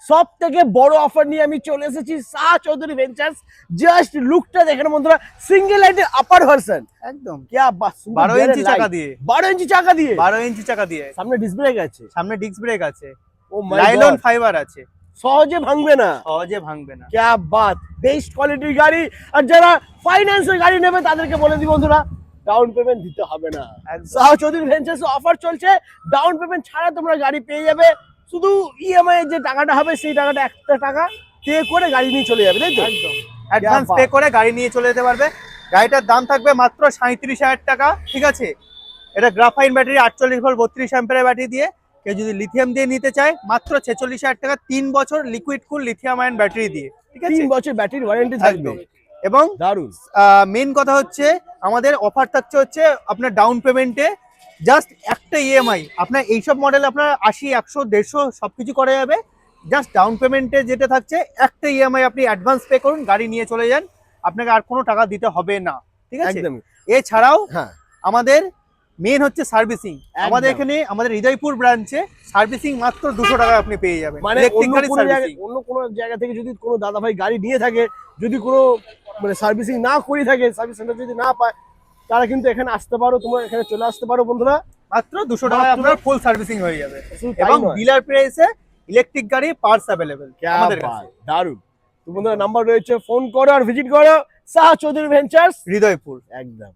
সব থেকে বড় অফার নিয়ে আমি চলে এসেছি শাহ চৌধুরী ভেঞ্চার্স। জাস্ট লুকটা দেখেন বন্ধুরা, সিঙ্গেল লাইটের আপার ভার্সন, একদম क्या बात, 12 ইঞ্চি চাকা দিয়ে, 12 ইঞ্চি চাকা দিয়ে, 12 ইঞ্চি চাকা দিয়ে, সামনে ডিস্ক ব্রেক আছে, সামনে ডিস্ক ব্রেক আছে, ও মাই লাইলন গড, ফাইবার আছে, সহজে ভাঙবে না, সহজে ভাঙবে না। क्या बात, বেস্ট কোয়ালিটির গাড়ি। আর যারা ফাইন্যান্সের গাড়ি নেবে তাদেরকে বলে দিই বন্ধুরা, ডাউন পেমেন্ট দিতে হবে না। একদম। শাহ চৌধুরী ভেঞ্চার্স অফার চলছে, ডাউন পেমেন্ট ছাড়া তোমরা গাড়ি পেয়ে যাবে। শুধু ইএমআই এর যে টাকাটা হবে সেই টাকাটা একটা টাকা পে করে গাড়ি নিয়ে চলে যাবে, তাই তো? একদম অ্যাডভান্স পে করে গাড়ি নিয়ে চলে যেতে পারবে। গাড়িটার দাম থাকবে মাত্র 37,000 টাকা, ঠিক আছে। এটা গ্রাফাইন ব্যাটারি 48 ভোল্ট 32 অ্যাম্পিয়ারের ব্যাটারি দিয়ে, কেউ যদি লিথিয়াম দিয়ে নিতে চায় মাত্র 46,000 টাকা, 3 বছর লিকুইড কুল লিথিয়াম আয়ন ব্যাটারি দিয়ে, ঠিক আছে। 3 বছর ব্যাটারি ওয়ারেন্টি থাকবে। একদম। এবং দারুন। মেন কথা হচ্ছে আমাদের অফার থাকছে হচ্ছে আপনার ডাউন পেমেন্টে জাস্ট একটা ইএমআই। আপনার এইসব মডেল আপনার 80, 100, 150 সবকিছু করা যাবে। জাস্ট ডাউন পেমেন্টে যেটা থাকছে একটা ইএমআই, আপনি অ্যাডভান্স পে করুন, গাড়ি নিয়ে চলে যান, আপনাকে আর কোনো টাকা দিতে হবে না, ঠিক আছে। একদমই। এছাড়াও হ্যাঁ, আমাদের মেন হচ্ছে সার্ভিসিং। আমাদের এখানে আমাদের হৃদয়পুর ব্রাঞ্চে সার্ভিসিং মাত্র 200 টাকা আপনি পেয়ে যাবেন। মানে ইলেকট্রিক গাড়ি অন্য সার্ভিসিং কোনো জায়গা থেকে যদি কোনো দাদা ভাই গাড়ি নিয়ে থাকে, যদি কোনো মানে সার্ভিসিং না করে থাকে, সার্ভিস সেন্টার যদি না পায়, তারা কিন্তু এখানে আসতে পারো, তোমরা এখানে চলে আসতে পারো বন্ধুরা। মাত্র 200 টাকায় মাত্র- আপনার ফুল সার্ভিসিং হয়ে যাবে। শুধু তাই এবং নয়, ডিলার প্রাইসে ইলেকট্রিক গাড়ি পার্টস অ্যাভেলেবেল क्या আমাদের बात, কাছে। দারুন। তো বন্ধুরা নাম্বার রয়েছে, ফোন করো আর ভিজিট করো শাহ চৌধুরী ভেঞ্চার্স হৃদয়পুর। একদম।